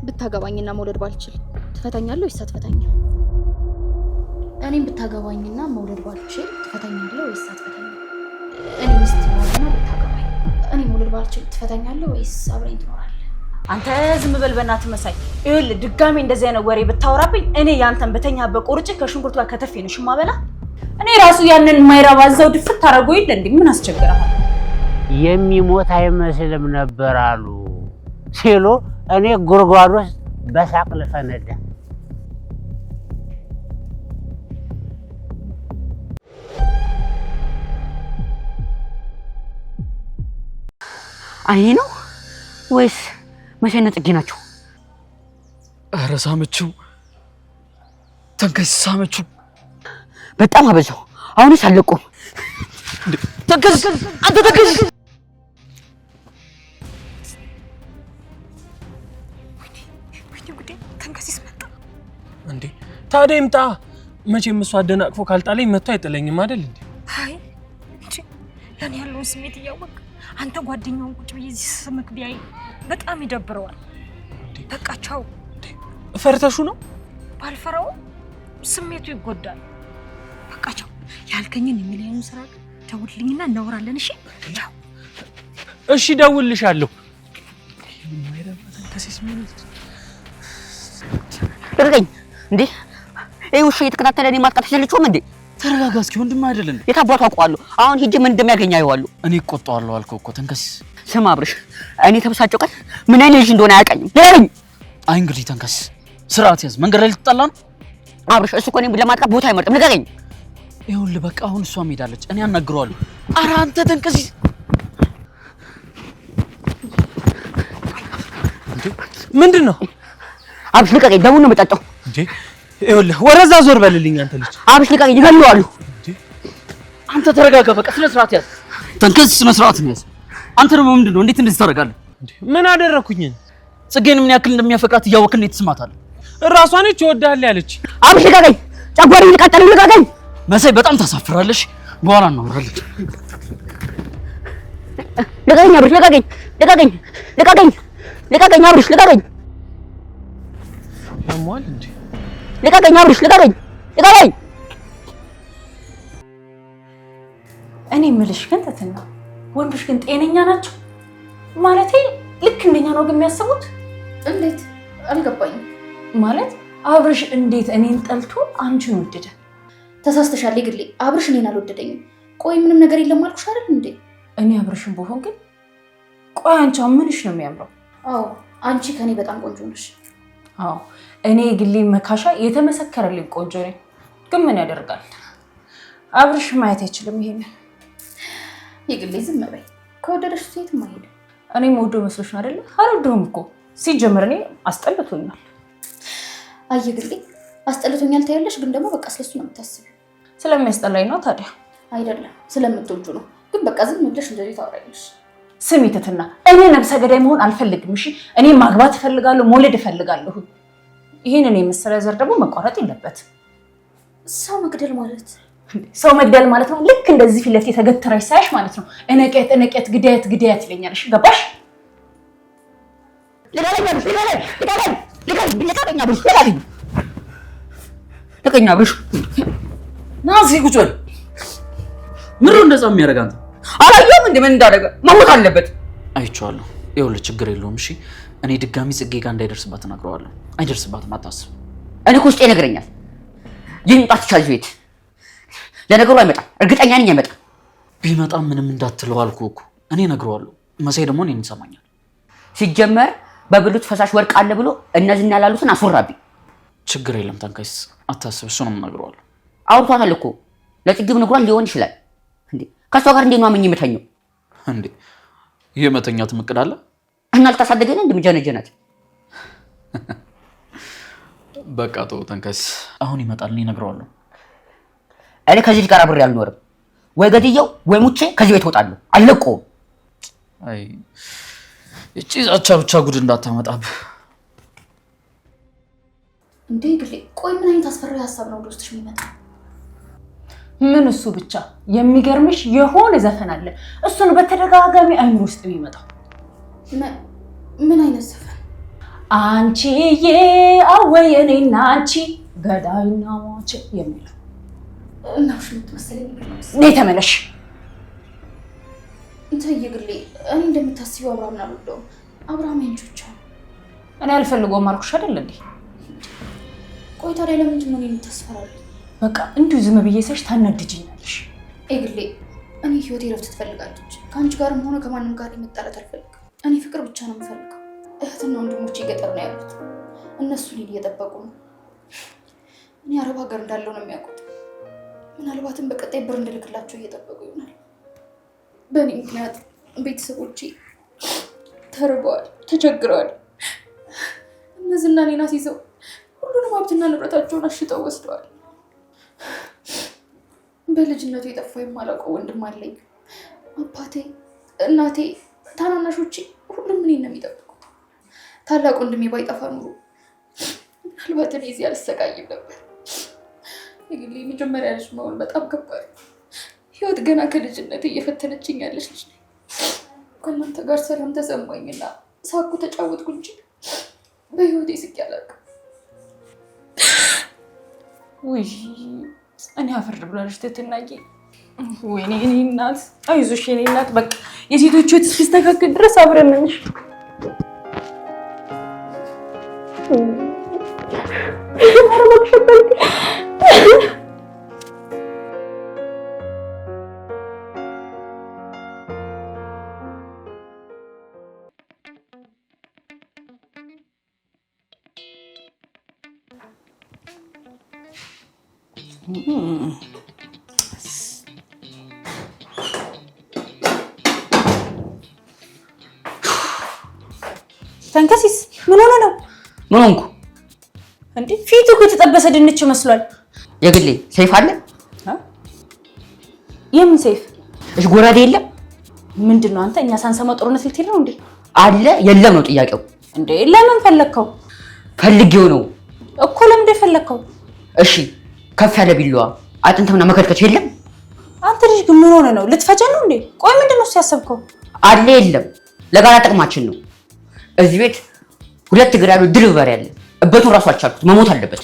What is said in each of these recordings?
ብታገባኝና መውለድ ባልችል ትፈታኛለህ ወይስ አትፈታኝም? እኔም ብታገባኝና መውለድ ባልችል ትፈታኛለህ ወይስ አትፈታኝም? እኔ ሚስት ሆነና ብታገባኝ እኔ መውለድ ባልችል ትፈታኛለህ ወይስ አብረኝ ትኖራለህ? አንተ ዝም በል በእናትህ መሳይ። ይኸውልህ ድጋሜ እንደዚህ አይነት ወሬ ብታወራብኝ እኔ ያንተን በተኛበት ቆርጬ ከሽንኩርት ጋር ከተፌ ነው ሽማበላ። እኔ ራሱ ያንን የማይረባ እዛው ድፍት ታደርገው የለ እንዴ? ምን አስቸገረሃል? የሚሞት አይመስልም ነበር አሉ ሲሉ እኔ ጉርጓድ ውስጥ በሳቅ ልፈነዳ። አይ ነው ወይስ መቼና ጽጌ ናቸው? ኧረ ሳመችው፣ ተንከስ ሳመችው። በጣም አበዛው። አሁንስ አለቁም። ተንከስ አንተ ተንከስ። እንዴ ታዲያ ይምጣ። መቼም እሱ አደናቅፎ ካልጣለኝ መጥቶ አይጥለኝም አይደል እንዴ? አይ እንጂ ለኔ ያለው ስሜት እያወቅ አንተ ጓደኛውን ቁጭ ብዬ እዚህ ስምክ ቢያይ በጣም ይደብረዋል። በቃ ቻው። ፈርተሹ ነው? ባልፈራው ስሜቱ ይጎዳል። በቃ ቻው። ያልከኝን የሚለውን ስራ ደውልልኝና እናወራለን። እሺ ቻው። እሺ ደውልልሻለሁ። እርገኝ እንዴ! ይሄ ውሻ እየተከታተለ እኔ ማጥቃት አይችልም እንዴ? ተረጋጋ እስኪ ወንድም አይደለም። የታባቱ አውቀዋለሁ። አሁን ሂጅ ምን እንደሚያገኝ አይዋለሁ። እኔ እቆጣዋለሁ አልከው እኮ ተንከስ። ስማ አብርሽ፣ እኔ ተበሳጨው ቀን ምን አይነት ልጅ እንደሆነ አያውቀኝም። ለኝ አይ እንግዲህ ተንከስ፣ ስርዓት ያዝ። መንገድ ላይ ልትጣላ ነው አብርሽ። እሱ እኮ እኔን ለማጥቃት ቦታ አይመርጥም። ንገረኝ። ይኸውልህ በቃ አሁን እሷ ሄዳለች፣ እኔ አናግረዋለሁ። ኧረ አንተ ተንከስ። ምንድን ነው አብርሽ? ልቀቀኝ። ደሙን ነው የምጠጣው እንዴ? ይኸውልህ ወረዛ ዞር በልልኝ አንተ ልጅ። አብርሽ ልቀቀኝ፣ ይገለዋሉ። አንተ ተረጋጋ በቃ። ስነ ስርዓት ያዝ ተንከስ፣ ስነ ስርዓት ያዝ። አንተ ደግሞ ምንድን ነው? እንዴት እንደዚህ ታደርጋለህ? ምን አደረኩኝ? ጽጌን ምን ያክል እንደሚያፈቅራት እያወቅህ እንዴት ትስማታለህ? እራሷ ነች እወድሃለሁ ያለች። አብርሽ ልቀቀኝ፣ ጨጓራዬን ልቃጠል። ልቀቀኝ መሳይ፣ በጣም ታሳፍራለሽ። በኋላ እናወራለን። ልቀቀኝ አብርሽ፣ ልቀቀኝ፣ ልቀቀኝ፣ ልቀቀኝ፣ ልቀቀኝ አብርሽ፣ ልቀቀኝ። ያሟል እንዴ? ልቀቀኝ አብርሽ፣ ልቀቀኝ፣ ልቀቀኝ። እኔ የምልሽ ግን ትትና ወንዶች ግን ጤነኛ ናቸው? ማለቴ ልክ እንደኛ ነው ግን የሚያስቡት? እንዴት አልገባኝም። ማለት አብርሽ እንዴት እኔን ጠልቶ አንቺን ወደደ? ተሳስተሻል ግሌ። አብርሽ እኔን አልወደደኝም። ቆይ ምንም ነገር የለም አልኩሽ አይደል እንዴ? እኔ አብርሽን ብሆን ግን ቆይ አንቺ ምንሽ ነው የሚያምረው? አዎ አንቺ ከኔ በጣም ቆንጆ ነሽ። አዎ እኔ ግሌ መካሻ የተመሰከረልኝ ቆንጆ ነኝ። ግን ምን ያደርጋል አብርሽ ማየት አይችልም ይሄንን። የግሌ ዝም በይ። ከወደደሽ ሴትም አይሄድም። እኔ የምወደው መስሎሽ ነው አይደለ? አልወደውም እኮ ሲጀምር እኔ አስጠልቶኛል። አየ ግሌ አስጠልቶኛል ታያለሽ፣ ግን ደግሞ በቃ ስለሱ ነው የምታስቢው። ስለሚያስጠላኝ ነው ታዲያ? አይደለም ስለምትወጁ ነው። ግን በቃ ዝም ብለሽ እንደዚህ ታወራለሽ። ስሚ ትትና፣ እኔ ነብሰ ገዳይ መሆን አልፈልግም። እሺ እኔ ማግባት እፈልጋለሁ፣ መውለድ እፈልጋለሁ። ይሄንን የመሰለ ዘር ደግሞ መቋረጥ የለበትም። ሰው መግደል ማለት ሰው መግደል ማለት ነው። ልክ እንደዚህ ፊት ለፊት የተገተረሽ ሳይሽ ማለት ነው። እነቀት እነቀት ግዳያት ግዳያት ይለኛልሽ። ገባሽ? ልቀቀኝ አብርሽ፣ ልቀቀኝ፣ ልቀቀኝ፣ ልቀቀኝ፣ ልቀቀኝ አብርሽ፣ ልቀቀኝ፣ ልቀቀኝ አብርሽ። ና እዚህ ቁጭ በል። ምነው እንደዛ የሚያደርግ አንተ? አላየሁም እንዴ ምን እንዳደረገ? መሞት አለበት። አይቼዋለሁ። ይኸውልህ ችግር የለውም እሺ። እኔ ድጋሚ ጽጌ ጋር እንዳይደርስባት እነግረዋለሁ። አይደርስባትም፣ አታስብ። እኔ እኮ ውስጤ ይነግረኛል። ይምጣት ይቻል ቤት። ለነገሩ አይመጣም፣ እርግጠኛ ነኝ አይመጣም። ቢመጣም ምንም እንዳትለው አልኩህ እኮ። እኔ እነግረዋለሁ። መሳይ ደግሞ እኔን ይሰማኛል። ሲጀመር በብሉት ፈሳሽ ወርቅ አለ ብሎ እነዚህና ያላሉትን አስወራብኝ። ችግር የለም ተንከስ፣ አታስብ። እሱንም እነግረዋለሁ። አውርቷታል እኮ ለጽጌም ንግሯን ሊሆን ይችላል እንዴ። ከሷ ጋር እንዴት ነው አመኝ የምተኘው እንዴ? የመተኛት እቅድ አለ እና ልታሳደገኝ እንደምጀነጀናት። በቃ ተው ተንከስ። አሁን ይመጣል፣ እኔ እነግረዋለሁ። እኔ ከዚህ ጋር አብሬ አልኖርም። ወይ ገድየው ወይ ሙቼ ከዚህ ቤት እወጣለሁ። አልለቀውም። አይ እቺ ዛቻ ብቻ ጉድ እንዳታመጣብህ እንዴ ግሌ። ቆይ ምን አይነት አስፈሪ ሀሳብ ነው ወደ ውስጥሽ የሚመጣ? ምን እሱ ብቻ የሚገርምሽ የሆነ ዘፈን አለ። እሱን በተደጋጋሚ አይምሮ ውስጥ የሚመጣው ምን አይነት ዘፈን? አንቺዬ አወየኔና አንቺ ገዳይና ሟች የሚለው እናሽ የምትመስለኝ ነይ ተመለሽ። እንትን የግሌ እኔ እንደምታስቢው አብርሃምን አልወደውም። አብርሃም ያንቺ ብቻ ነው። እኔ አልፈልገውም አልኩሽ አይደል እንዴ? ቆይ ታዲያ ለምንድን ነው የምታስፈራሪኝ? በቃ እንዲሁ ዝም ብዬ ሳይሽ ታናድጂኛለሽ። የግሌ እኔ ህይወቴ ረፍት ትፈልጋለች። ከአንቺ ጋርም ሆነ ከማንም ጋር መጣላት አልፈልግም። እኔ ፍቅር ብቻ ነው የምፈልገው። እህትና ወንድሞቼ ገጠር ነው ያሉት። እነሱ እኔን እየጠበቁ ነው። እኔ አረብ ሀገር እንዳለው ነው የሚያውቁት። ምናልባትም በቀጣይ ብር እንድልክላቸው እየጠበቁ ይሆናል። በእኔ ምክንያት ቤተሰቦቼ ተርበዋል፣ ተቸግረዋል። እነዚህና እኔን አስይዘው ሁሉንም ሀብትና ንብረታቸውን አሽጠው ወስደዋል። በልጅነቱ የጠፋ የማላውቀው ወንድም አለኝ። አባቴ፣ እናቴ፣ ታናናሾቼ ሁሉም እኔን ነው የሚጠብቁት። ታላቅ ወንድሜ ባይጠፋ ኑሮ ምናልባት እኔ እዚህ አልሰቃይም ነበር። የግሌ መጀመሪያ ልጅ መሆን በጣም ከባድ ነው። ህይወት ገና ከልጅነት እየፈተነችኝ ያለች ልጅ ነኝ። ከእናንተ ጋር ሰላም ተሰማኝና ሳኩ ተጫወትኩ እንጂ በህይወቴ ስቄ አላውቅም። ውይ እኔ አፈር ብላለች ትትናቂ። ወይኔ እኔ እናት፣ አይዞሽ የኔ እናት። በቃ የሴቶቹ እስኪስተካከል ድረስ አብረን ነን። ተንከሲስ ምን ሆነ ነው? ምን ሆንኩ እንዴ? ፊቱ እኮ የተጠበሰ ድንች መስሏል። የግሌ ሰይፍ አለ? የምን ሰይፍ? እሺ ጎራዴ የለም? ምንድነው አንተ እኛ ሳንሰማ ጦርነት ልትሄድ ነው እንዴ? አለ የለም ነው ጥያቄው። እንዴ ለምን ፈለከው? ፈልጌው ነው እኮ። ለምን ፈለከው? እሺ ከፍ ያለ ቢላዋ አጥንትና መከትከች የለም? አንተ ልጅ ግን ምን ሆነ ነው? ልትፈጀን ነው እንዴ? ቆይ ምንድነው ያሰብከው? አለ የለም? ለጋራ ጥቅማችን ነው። እዚህ ቤት ሁለት እግር ያለው ድሪቨር ያለ እበቱን ራሱ አልቻልኩት፣ መሞት አለበት።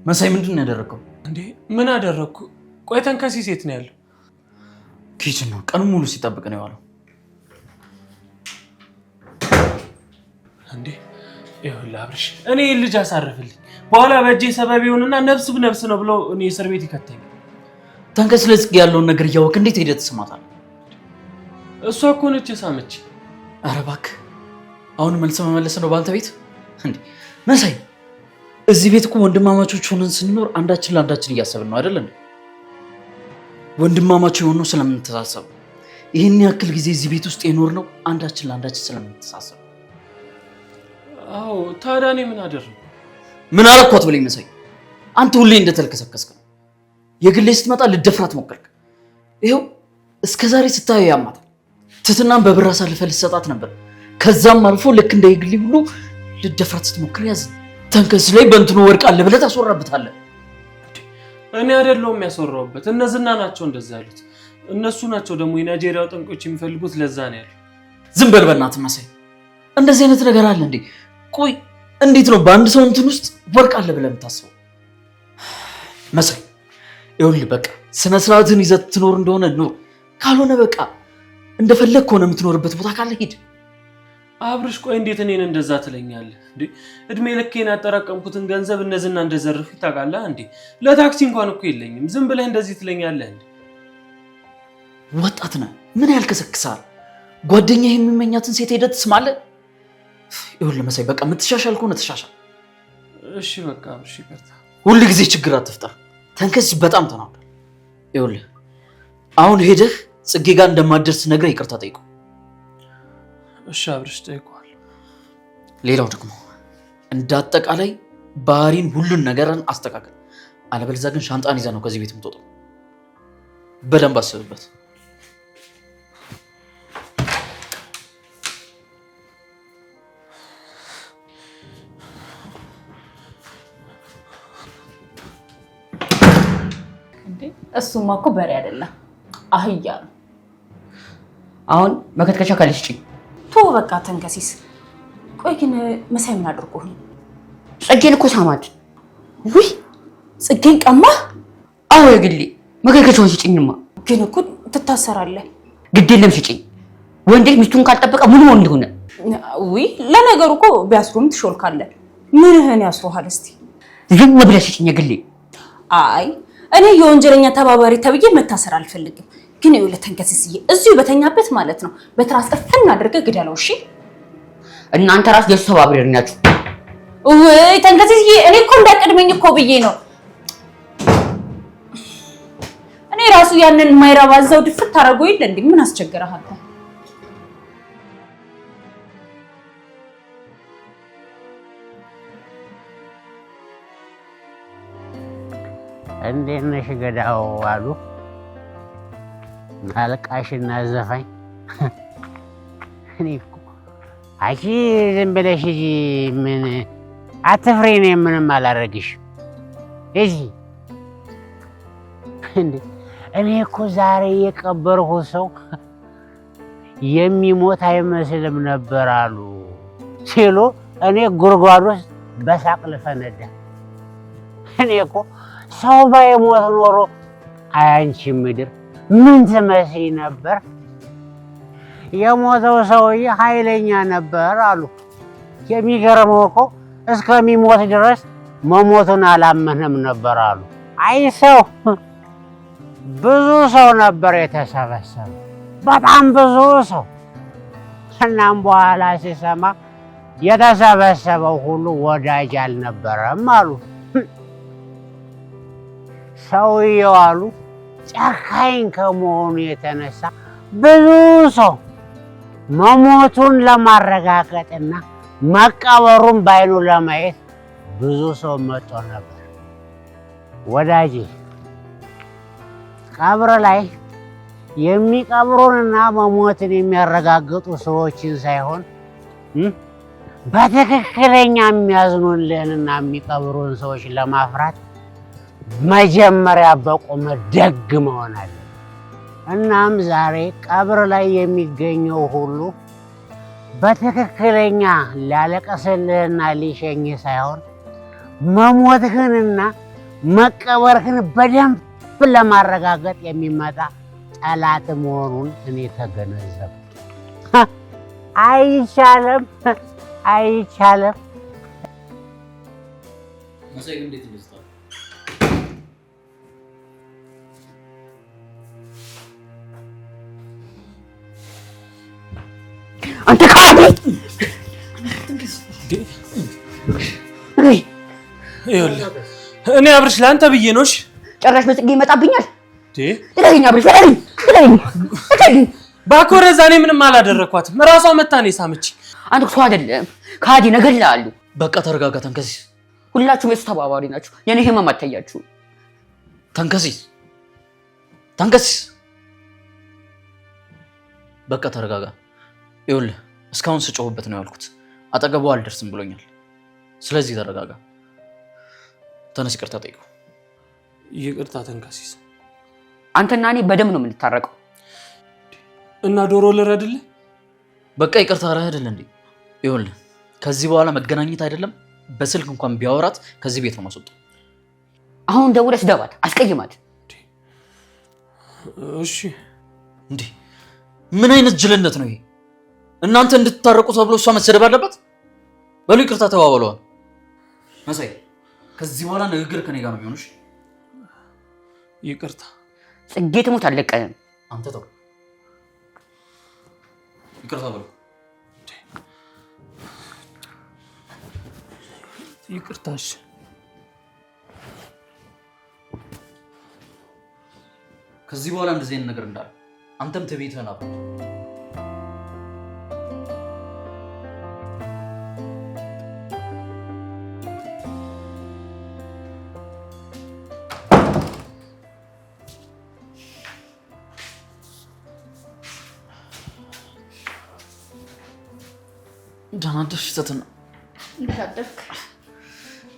መሳይ ምንድን ነው ያደረገው? እንዴ ምን አደረኩ? ቆይ ተንከሲስ የት ነው ያለው? ኪችን ነው። ቀኑ ሙሉ ሲጠብቅ ነው የዋለው። እንዴ ይኸውልህ አብርሽ፣ እኔ ልጅ አሳርፍልኝ፣ በኋላ በእጄ ሰበብ ይሆንና ነፍስ ብነፍስ ነው ብለው እኔ እስር ቤት ይከተኛል። ተንከስ ለጽጌ ያለውን ነገር እያወቅ እንዴት ሄደህ ትስማታለህ? እሷ እኮ ነች የሳመች። ኧረ እባክህ አሁን መልስ መመለስ ነው በአንተ ቤት እንዴ? መሳይ እዚህ ቤት እኮ ወንድማማቾች ሆነን ስንኖር አንዳችን ለአንዳችን እያሰብን ነው አይደል እንዴ? ወንድማማቾች የሆነው ስለምንተሳሰብ፣ ይህን ያክል ጊዜ እዚህ ቤት ውስጥ የኖር ነው አንዳችን ለአንዳችን ስለምንተሳሰብ። አዎ ታዲያ እኔ ምን አደረኩ? ምን አረኳት ብለኝ መሳይ? አንተ ሁሌ እንደተልከሰከስክ ነው። የግሌ ስትመጣ ልደፍራት ሞከርክ። ይኸው እስከዛሬ ስታየው ያማታል። ትትናን በብር አሳልፈህ ልትሰጣት ነበር። ከዛም አልፎ ልክ እንደ የግሌ ሁሉ ልደፍራት ስትሞክር ያዝ ተንከስ ላይ በእንትኑ ወርቃለህ ብለህ ታስወራበታለህ። እኔ አይደለሁም ያስወራሁበት፣ እነዝና ናቸው እንደዛ ያሉት። እነሱ ናቸው ደግሞ የናይጄሪያው ጠንቆች የሚፈልጉት፣ ለዛ ነው ያለው። ዝም በል በእናትህ መሳይ፣ እንደዚህ አይነት ነገር አለ እንዴ? ቆይ እንዴት ነው በአንድ ሰው እንትን ውስጥ ወርቃለህ ብለህ የምታስበው? መሳይ ይኸውልህ በቃ ስነ ስርዓትን ይዘህ ትኖር እንደሆነ ኑር፣ ካልሆነ በቃ እንደፈለግህ ሆነ የምትኖርበት ቦታ ካለ ሂድ። አብርሽ ቆይ እንዴት እኔን እንደዛ ትለኛለህ እንዴ? እድሜ ልኬን ያጠራቀምኩትን ገንዘብ እነዝና እንደዘርፉ ታውቃለህ እንዴ? ለታክሲ እንኳን እኮ የለኝም። ዝም ብለህ እንደዚህ ትለኛለህ እንዴ? ወጣት ነህ፣ ምን ያልከሰክሳል? ጓደኛህ የሚመኛትን ሴት ሄደህ ትስማለህ? ይኸውልህ መሳይ በቃ የምትሻሻል ከሆነ ትሻሻል። እሺ በቃ አብርሽ ይቅርታ። ሁል ጊዜ ችግር አትፍጠር። ተንከስ በጣም ተናዷል። ይኸውልህ አሁን ሄደህ ጽጌ ጋር እንደማትደርስ ነግረህ ይቅርታ ጠይቀው። እሺ አብርሽ ጠይቀዋል። ሌላው ደግሞ እንደ አጠቃላይ ባህሪን ሁሉን ነገርን አስተካክል። አለበለዚያ ግን ሻንጣን ይዘህ ነው ከዚህ ቤት የምትወጣው። በደንብ አስብበት። እሱማ እኮ በሬ አይደለም አህያ ነው። አሁን መከትከሻ ካልሽ ጭኝ ቶ በቃ ተንከሲስ። ቆይ ግን መሳይ ምን አድርጎህ ነው? ጽጌን እኮ ሳማት። ውይ ጽጌን ቀማ? አዎ የግሌ መከትከሻውን ስጭኝማ። ግን እኮ ትታሰራለህ። ግድ የለም ስጭኝ። ወንድ ልጅ ሚስቱን ካልጠበቀ ምን ወንድ ሆነ? ውይ ለነገሩ እኮ ቢያስሩም ትሾልካለህ። ምንህን ያስሩሃል? እስቲ ዝም ብለሽ ስጭኝ የግሌ። አይ እኔ የወንጀለኛ ተባባሪ ተብዬ መታሰር አልፈልግም። ግን ይኸውልህ ተንከሲስዬ እዚሁ በተኛበት ማለት ነው በትራስ እፍን አድርገህ ግደለው። እሺ እናንተ ራስ የሱ ተባባሪ ናችሁ። ወይ ተንከሲስዬ እኔ እኮ እንዳቀድመኝ እኮ ብዬ ነው። እኔ ራሱ ያንን የማይረባ እዛው ድፍት ታደርገው የለ እንዴ? ምን አስቸገረህ አንተ? እንዴት ነሽ ገዳው አሉ አልቃሽና ዘፋኝ። እኔ እኮ አንቺ ዝም ብለሽ እጂ ምን አትፍሪ፣ እኔ ምንም አላደርግሽ። እጂ እንዴ እኔ እኮ ዛሬ የቀበርኩት ሰው የሚሞት አይመስልም ነበር አሉ ሲሉ እኔ ጉድጓድ ውስጥ በሳቅ ልፈነዳ። እኔ እኮ ሰው ባይሞት ኖሮ አንቺ ምድር ምን ትመስይ ነበር? የሞተው ሰውዬ ኃይለኛ ነበር አሉ። የሚገርመው እኮ እስከሚሞት ድረስ መሞቱን አላመነም ነበር አሉ። አይ ሰው ብዙ ሰው ነበር የተሰበሰበ፣ በጣም ብዙ ሰው። እናም በኋላ ሲሰማ የተሰበሰበው ሁሉ ወዳጅ አልነበረም አሉ። ሰውየው አሉ ጨካኝ ከመሆኑ የተነሳ ብዙ ሰው መሞቱን ለማረጋገጥና መቀበሩን ባይኑ ለማየት ብዙ ሰው መጥቶ ነበር። ወዳጄ ቀብር ላይ የሚቀብሩንና መሞትን የሚያረጋግጡ ሰዎችን ሳይሆን በትክክለኛ የሚያዝኑልንና የሚቀብሩን ሰዎች ለማፍራት መጀመሪያ በቆመ ደግ መሆን አለ። እናም ዛሬ ቀብር ላይ የሚገኘው ሁሉ በትክክለኛ ሊያለቅስልህና ሊሸኝ ሳይሆን መሞትህንና መቀበርህን በደንብ ለማረጋገጥ የሚመጣ ጠላት መሆኑን እኔ ተገነዘብኩ። አይቻልም አይቻልም። አንተ ካዲ! እኔ አብርሽ ለአንተ ብዬ ነው። እሺ ጭራሽ በጽጌ ይመጣብኛል። ለኛ አብርሽ እባክህ ወደዛ። እኔ ምንም አላደረኳትም። እራሷ መታ ነው የሳመች። አንተ ሰው አይደለም ካዲ ነገር ላሉ። በቃ ተረጋጋ ተንከሲስ። ሁላችሁም የሱ ተባባሪ ናችሁ። የኔ ህመም አታያችሁ። ተንከሲስ በቃ ተረጋጋ። ይኸውልህ እስካሁን ስጮህበት ነው ያልኩት። አጠገቡ አልደርስም ብሎኛል። ስለዚህ ተረጋጋ። ተነስ፣ ይቅርታ ጠይቀው። ይቅርታ ተንከሲስ። አንተና እኔ በደም ነው የምንታረቀው። እና ዶሮ ልረድልህ? በቃ ይቅርታ አረ አይደል እንዴ? ይኸውልህ ከዚህ በኋላ መገናኘት አይደለም በስልክ እንኳን ቢያወራት ከዚህ ቤት ነው ማስወጣው። አሁን ደውለሽ ደባት አስቀይማት። እሺ እንዴ ምን አይነት ጅልነት ነው ይሄ? እናንተ እንድትታረቁ ተብሎ እሷ መሰደብ አለበት? በሉ ይቅርታ ተባባለዋል። መሳይ ከዚህ በኋላ ንግግር ከኔ ጋር ነው የሚሆንሽ። ይቅርታ። ጽጌ ትሙት አለቀንም። አንተ ተው ይቅርታ በሉ። ይቅርታሽ። ከዚህ በኋላ እንደዚህ አይነት ነገር እንዳለ አንተም ትቤትህን አብረን ደህና አደርሽ ትትና? እንዴት አደርክ?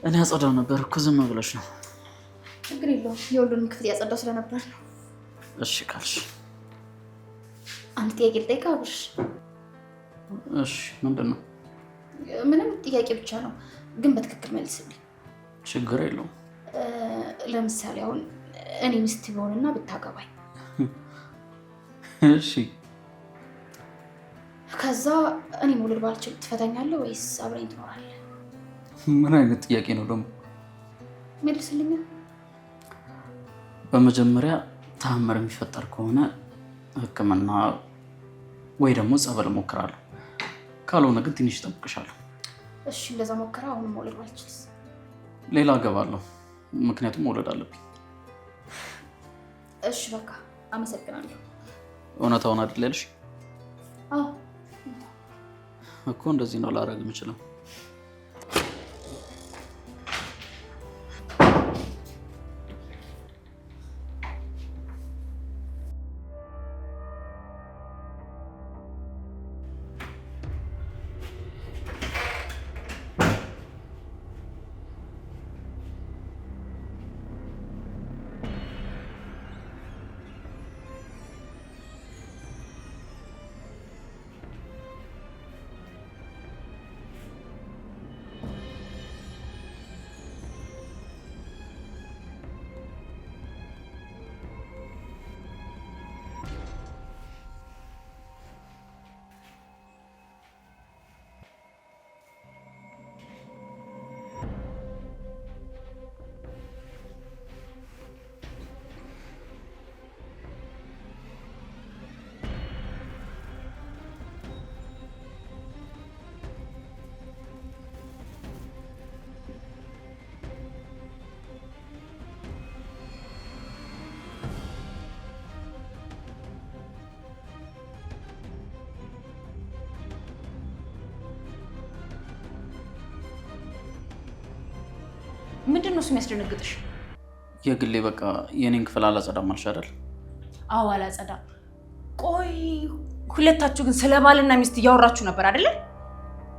እኔ አጸዳው ነበር እኮ ዝም ብለሽ ነው። ችግር የለውም የሁሉንም ክፍል ያጸዳው ስለነበር ነው። እሺ ካልሽ አንድ ጥያቄ ልጠይቅህ አብርሽ? እሺ ምንድን ነው? ምንም ጥያቄ ብቻ ነው ግን በትክክል መልስልኝ። ችግር የለውም። ለምሳሌ አሁን እኔ ሚስት ብሆንና ብታገባኝ እሺ ከዛ እኔ መውለድ ባልችል ትፈታኛለህ ወይስ አብረኝ ትኖራለህ? ምን አይነት ጥያቄ ነው ደግሞ? መልስልኝ። በመጀመሪያ ተአምር የሚፈጠር ከሆነ ሕክምና ወይ ደግሞ ጸበል እሞክራለሁ። ካልሆነ ግን ትንሽ እጠብቅሻለሁ። እሺ እንደዛ ሞክራ። አሁን መውለድ ባልችልስ? ሌላ እገባለሁ፣ ምክንያቱም መውለድ አለብኝ። እሺ በቃ አመሰግናለሁ። እውነታውን አይደል ያልሽ? አዎ እኮ እንደዚህ ነው ላደርግ የምችለው። ምንድን ነው እሱ የሚያስደነግጥሽ? የግሌ በቃ የኔን ክፍል አላጸዳም አልሽ አይደል? አዎ አላጸዳም። ቆይ ሁለታችሁ ግን ስለ ባልና ሚስት እያወራችሁ ነበር አይደለ?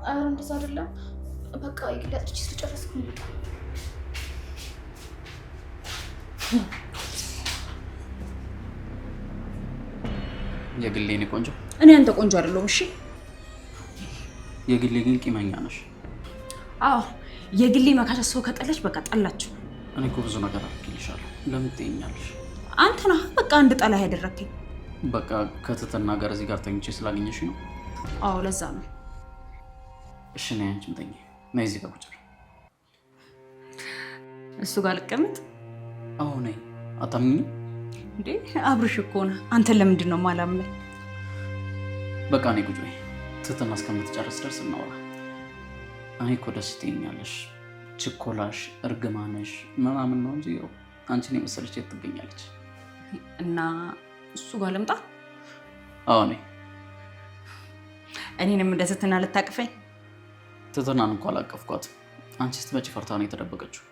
አረ እንደዛ አይደለም። በቃ የግሌ አጥርቼ ስለጨረስኩ ነው። የግሌ እኔ ቆንጆ። እኔ አንተ ቆንጆ አይደለሁም። እሺ የግሌ ግን ቂመኛ ነሽ። አዎ የግሌ መካሻ ሰው ከጠለች በቃ ጠላችሁ። እኔ እኮ ብዙ ነገር አድርጌልሻለሁ። ለምን ትይኛለሽ? አንተ ነህ በቃ አንድ ጠላ ያደረከኝ። በቃ ከትትና ጋር እዚህ ጋር ተኝቼ ስላገኘሽ ነው። አዎ ለዛ ነው። እሺ ነይ አንቺም ተኝ። ነይ እዚህ ጋር ቁጭ በይ። እሱ ጋር ልቀመጥ? አዎ ነይ። አታምኚኝ እንዴ? አብርሽ እኮ ነህ። አንተን ለምንድን ነው የማላምነው? በቃ ነይ ቁጭ በይ። ትትና እስከምትጨርስ ድረስ እናውራ። እኔ እኮ ደስ ትይኛለሽ። ችኮላሽ፣ እርግማንሽ ምናምን ነው እንጂ ያው አንቺን የመሰለች የት ትገኛለች? እና እሱ ጋር ልምጣ? አዎ ነይ። እኔንም እንደ ትትና ልታቅፈኝ? ትትናን እንኳን አላቀፍኳት። አንቺ ስትመጪ ፈርታ ነው የተደበቀችው።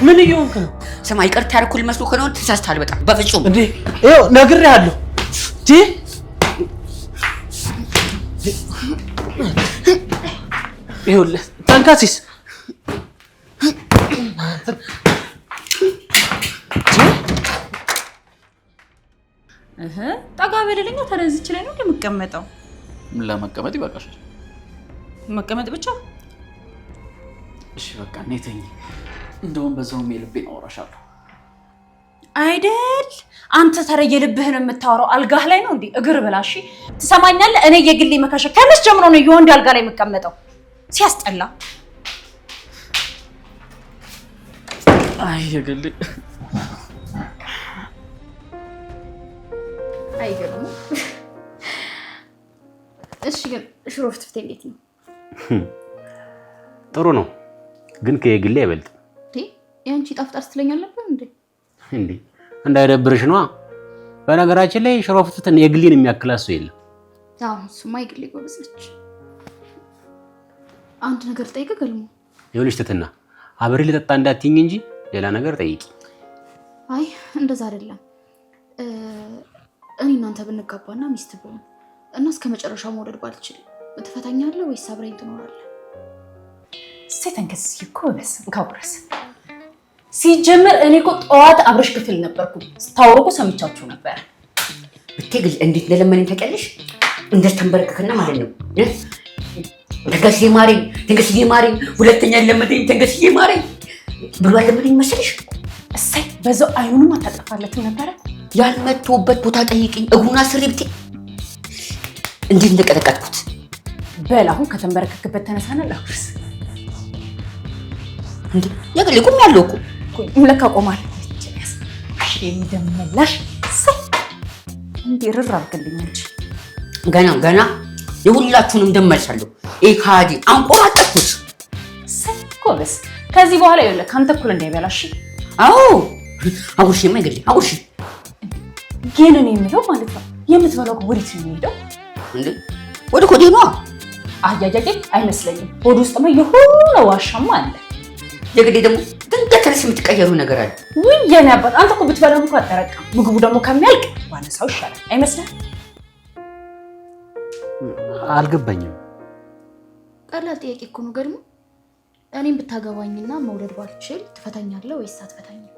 ምን እየሆንክ ነው? ስማ ይቅርታ ያልኩህ መስሎ ከሆነ ተሳስተሃል። በጣም በፍጹም እንዴ ይኸው ነግሬሃለሁ። ይኸውልህ ተንከሲስ ጠጋ በደለኛ። ተረዝች ላይ ነው እንደምቀመጠው። ለመቀመጥ ይበቃሻል። መቀመጥ ብቻ? እሺ በቃ ነይ ተኝ። እንደውም በዛውም የልቤን አወራሻለሁ አይደል? አንተ ተረ የልብህን የምታወራው አልጋህ ላይ ነው እንዴ? እግር ብላ። እሺ ትሰማኛለህ? እኔ የግሌ መካሻ ከመች ጀምሮ ነው የወንድ አልጋ ላይ የምቀመጠው? ሲያስጠላ። አይ የግሌ አይገርም። እሺ ግን ሽሮ ፍትፍቴ እንዴት ነው? ጥሩ ነው ግን ከየግሌ አይበልጥም። ያንቺ ጣፍጣር ስትለኛለህ እንዴ? እንዴ እንዳይደብርሽ ነው። በነገራችን ላይ ሽሮ ፍትፍትን የግሌን የሚያክላት ሰው የለም። አዎ እሱማ የግሌ ጎበዝ ነች። አንድ ነገር ጠይቀህ ገልሞ። ይኸውልሽ ትትና አብሬ ልጠጣ እንዳትይኝ እንጂ ሌላ ነገር ጠይቂ። አይ እንደዛ አይደለም። እኔ እናንተ ብንጋባና ሚስት ብሆን እና እስከ መጨረሻው መውደድ ባልችል ትፈታኛለህ ወይስ አብረኝ ትኖራለህ? ተንከስዬ እኮ በስመ አብ ወረስ ሲጀመር እኔ እኮ ጠዋት አብረሽ ክፍል ነበርኩ። ስታወሩ እኮ ሰምቻችሁ ነበር። ብትግል እንዴት እንደለመነኝ ታውቂያለሽ? እንደተንበረከከና ማለት ነው ተንከስዬ ማረኝ፣ ሁለተኛ ለመደኝ ተንከስዬ ማረኝ ብሎ አለመደኝ መሰለሽ? እሰይ በዛው አይኑንም አታጠፋለትም ነበረ። ያልመተውበት ቦታ ጠይቅኝ፣ እግሩን አስሬ ብትይ እንዴት እንደቀጠቀጥኩት። በል አሁን ከተንበረከክበት ተነሳና ላውርስ። እንዴ ያገለ ቁም ያለው እኮ ለካ ቆማል። እሺ የሚደመላሽ እንዴ ርር አድርግልኝ እንጂ ገና የሁላችሁንም ደመልሳለሁ። ካዲ አንቆራጠጥኩት። ጎበዝ። ከዚህ በኋላ ይኸውልህ ካንተ እኩል እንዳይበላሽ። አዎ አጉርሽማ ይገል አጉርሽ። ግን እኔ የምለው ማለት ነው የምትበላው ወዴት ነው የሚሄደው? እንዴ ወደ ኮዴ ነው። አያያዬ አይመስለኝም። ሆድ ውስጥማ የሆነ ዋሻማ አለ። የግዴ ደግሞ ድንገት ተነስ የምትቀየሩ ነገር አለ። ውይ የኔ አባት አንተ እኮ ብትበላው እኮ አጠረቀም። ምግቡ ደግሞ ከሚያልቅ ባነሳው ይሻላል አይመስልህ? አልገባኝም። ቀላል ጥያቄ እኮ ነው ገድሞ። እኔም ብታገባኝና መውለድ ባልችል ትፈታኛለህ ወይስ አትፈታኝም?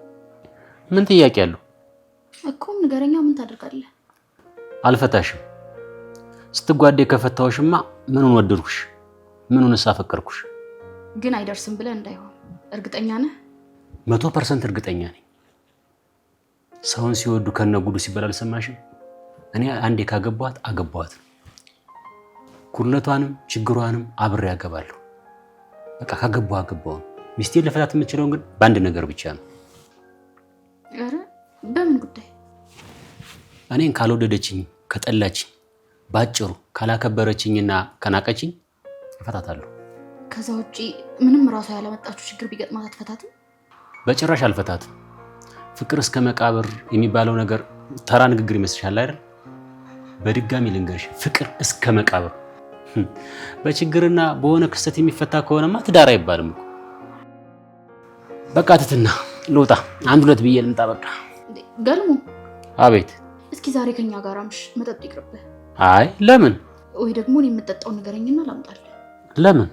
ምን ጥያቄ አለው እኮ ንገረኛ። ምን ታደርጋለህ? አልፈታሽም። ስትጓዴ ከፈታውሽማ ምኑን ወደድኩሽ? ምኑንስ አፈቀርኩሽ? ግን አይደርስም ብለህ እንዳይሆን እርግጠኛ ነህ? 100% እርግጠኛ ነኝ። ሰውን ሲወዱ ከነጉዱ ሲበላ አልሰማሽም? እኔ አንዴ ካገባኋት አገባኋት። ኩለቷንም ችግሯንም አብሬ ያገባለሁ። በቃ ካገባሁ አገባሁ። ሚስቴን ለፈታት የምችለው ግን በአንድ ነገር ብቻ ነው። አረ በምን ጉዳይ? እኔን ካልወደደችኝ፣ ከጠላችኝ፣ ባጭሩ ካላከበረችኝና ከናቀችኝ እፈታታለሁ። ከዛ ውጪ ምንም ራሷ ያለመጣችሁ ችግር ቢገጥማት አትፈታትም? በጭራሽ አልፈታትም። ፍቅር እስከ መቃብር የሚባለው ነገር ተራ ንግግር ይመስልሻል አይደል? በድጋሚ ልንገርሽ፣ ፍቅር እስከ መቃብር። በችግርና በሆነ ክስተት የሚፈታ ከሆነማ ትዳር አይባልም እኮ። በቃ ትትና ልውጣ፣ አንድ ሁለት ብዬ ልምጣ። በቃ ገልሙ። አቤት። እስኪ ዛሬ ከኛ ጋር አምሽ፣ መጠጥ ይቅርብህ። አይ ለምን? ወይ ደግሞ እኔ የምጠጣው ንገረኝና ላምጣልህ። ለምን?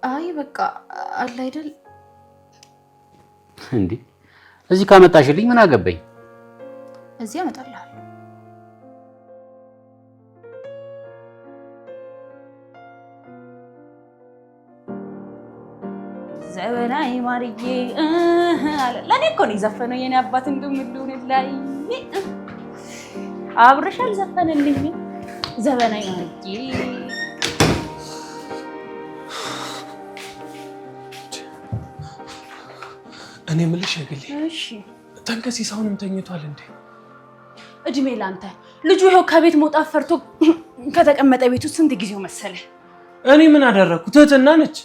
አይ በቃ አለ አይደል። እንዴ እዚህ ካመጣሽልኝ ምን አገባኝ? እዚህ አመጣልሃለሁ። ዘበናይ ማርዬ አለ። ለኔ እኮ ነው የዘፈነው የኔ አባት። እንደምልሁን ላይ አብረሽ አልዘፈነልኝ። ዘበናይ ማርዬ እኔ የምልሽ የግሌ እሺ፣ ተንከሲስ አሁንም ተኝቷል እንዴ? እድሜ ላንተ። ልጁ ይኸው ከቤት መውጣት ፈርቶ ከተቀመጠ ቤቱ ስንት ጊዜው መሰለ። እኔ ምን አደረኩ? ትህትና ነች።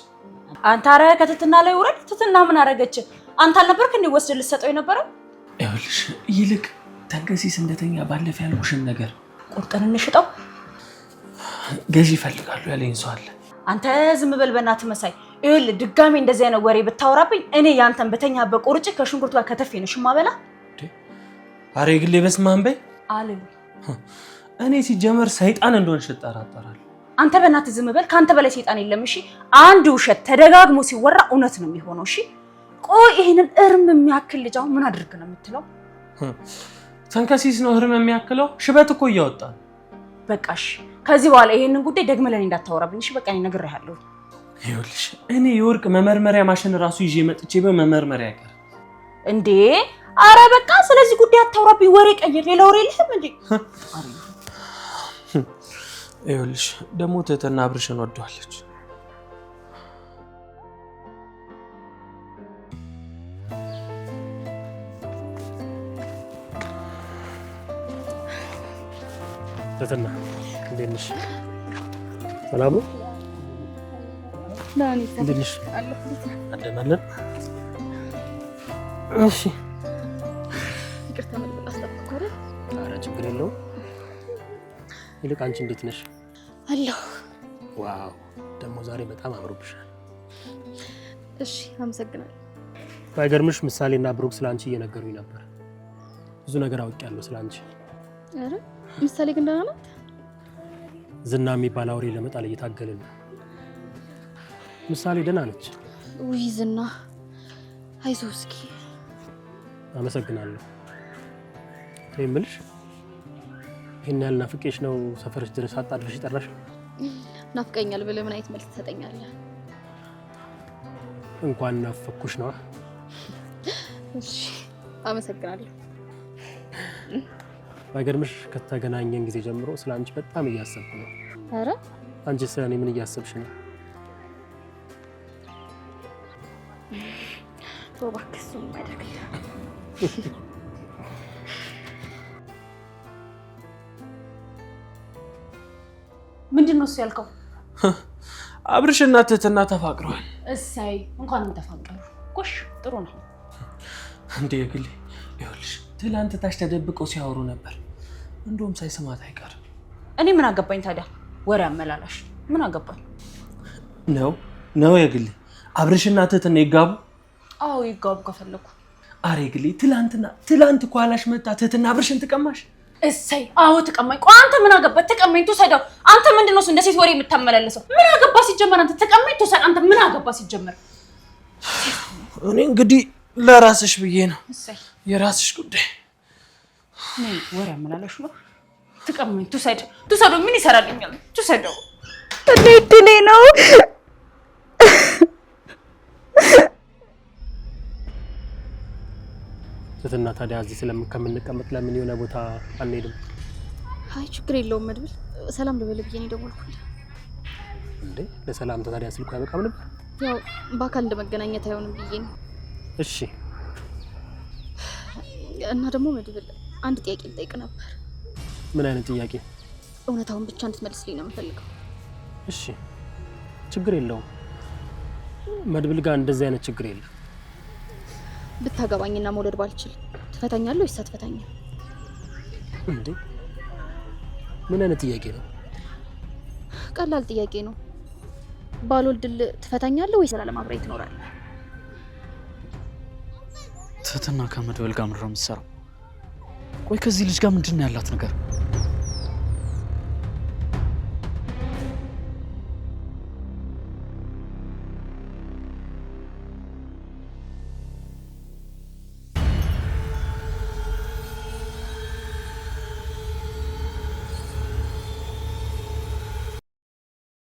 አንተ አረ ከትህትና ላይ ውረድ። ትህትና ምን አደረገች? አንተ አልነበርክ እንዴ ወስደህ ልትሰጠው የነበረው? ይኸውልሽ ይልቅ ተንከሲስ እንደተኛ ባለፈ ያልኩሽን ነገር ቁርጥን እንሽጠው። ገዢ ይፈልጋሉ ያለኝ ሰው አለ። አንተ ዝም በል በእናትህ መሳይ። ይኸውልህ ድጋሜ እንደዚህ አይነት ወሬ ብታወራብኝ እኔ ያንተን በተኛበት ቆርጬ ከሽንኩርት ጋር ከተፌ ነው ሽማበላ። አረ የግሌ በስማን በይ አልል። እኔ ሲጀመር ሰይጣን እንደሆንሽ እጠራጠራለሁ። አንተ በእናትህ ዝም በል። ካንተ በላይ ሰይጣን የለም። እሺ አንድ ውሸት ተደጋግሞ ሲወራ እውነት ነው የሚሆነው። እሺ ቆይ ይሄንን እርም የሚያክል ልጅ አሁን ምን አድርግ ነው የምትለው? ተንከሲስ ነው እርም የሚያክለው? ሽበት እኮ እያወጣ ነው። በቃሽ ከዚህ በኋላ ይሄንን ጉዳይ ደግመህ ለኔ እንዳታወራብኝ። እሺ በቃ እኔ ነግሬሃለሁ። ይኸውልሽ እኔ የወርቅ መመርመሪያ ማሽን ራሱ ይዤ መጥቼ በመመርመሪያ ያቀር እንዴ። አረ በቃ ስለዚህ ጉዳይ አታውራብኝ። ወሬ ቀይር፣ ሌላ ወሬ የለህም እንዴ? ይኸውልሽ ደግሞ ትህትና አብርሽን ወደዋለች። ትህትና እንዴት ነሽ? ሰላም ነው? እንዴት ነሽ? አደናለን። እሺ ይቅርታ መልበል አስጠብቀው አይደል? ኧረ ችግር የለውም። ይልቅ አንቺ እንዴት ነሽ? አለሁ። ዋው ደግሞ ዛሬ በጣም አምሮብሻል። እሺ አመሰግናለሁ። ባይገርምሽ ምሳሌና ብሩክ ስላንቺ እየነገሩኝ ነበር። ብዙ ነገር አውቄያለሁ ስላንቺ። አረ ምሳሌ ግን ደህና ናት? ዝና የሚባል አውሬ ለመጣል እየታገልን ነው። ምሳሌ ደህና ነች። ውይ ዝና አይዞህ እስኪ። አመሰግናለሁ። የምልሽ ይሄን ያህል ናፍቄሽ ነው ሰፈርሽ ድረስ አጣድፈሽ ጠራሽ? ናፍቀኛል ብለህ ምን አይነት መልስ ትሰጠኛለህ? እንኳን ናፈኩሽ ነው። እሺ አመሰግናለሁ። ባይገርምሽ ከተገናኘን ጊዜ ጀምሮ ስላንቺ በጣም እያሰብኩ ነው። አረ አንቺ ስለኔ ምን እያሰብሽ ነው? እባክህ እሱን የማያደርግልህ ምንድን ነው እሱ ያልከው? አብርሽና ትህትና ተፋቅረዋል። እሰይ እንኳንም ተፋቀሩ። ጎሽ ጥሩ ነው። እንዴ ግሌ ይኸውልሽ ትላንት ታች ተደብቀው ሲያወሩ ነበር። እንደውም ሳይሰማት አይቀርም። እኔ ምን አገባኝ ታዲያ? ወሬ አመላላሽ ምን አገባኝ? ነው የግሌ አብርሽና ትህትና ይጋቡ? አዎ ይጋቡ ከፈለኩ። አሬ ግሌ ትላንት ኳላሽ መጣ ትህትና አብርሽን ትቀማሽ? እሰይ አዎ ተቀማኝ። ቆይ አንተ ምን አገባህ? ተቀማኝ ትውሰደው። አንተ ምንድነው እንደ ሴት ወሬ የምታመላለሰው? ምን አገባህ ሲጀመር? አንተ ተቀማኝ ትውሰድ። አንተ ምን አገባህ ሲጀመር? እኔ እንግዲህ ለራስሽ ብዬ ነው። እሰይ የራስሽ ጉዳይ። ነይ ወሬ አመላለሽ ነው። ተቀማኝ ትውሰደው። ምን ይሰራልኛል? ትውሰደው። እድሌ ነው። ትህትና ታዲያ እዚህ ከምንቀመጥ ለምን የሆነ ቦታ አንሄድም? አይ ችግር የለውም መድብል፣ ሰላም ልበል ብዬ ነው የደወልኩልህ። እንዴ ለሰላምታ ታዲያ ስልኩ አይበቃም ነበር? ያው በአካል እንደመገናኘት አይሆንም ብዬ ነው። እሺ እና ደግሞ መድብል አንድ ጥያቄ ልጠይቅ ነበር። ምን አይነት ጥያቄ? እውነታውን ብቻ እንድትመልስልኝ ነው የምፈልገው። እሺ ችግር የለውም። መድብል ጋር እንደዚህ አይነት ችግር የለም። ብታገባኝና መውለድ ባልችል ትፈታኛለህ ወይስ አትፈታኝም? እንዴ ምን አይነት ጥያቄ ነው? ቀላል ጥያቄ ነው። ባልወልድል ትፈታኛለህ ወይስ ዘላለም አብረኸኝ ትኖራለህ? ትህትና ከመድብል ጋር ምንድን ነው የምትሰራው? ቆይ ከዚህ ልጅ ጋር ምንድን ነው ያላት ነገር?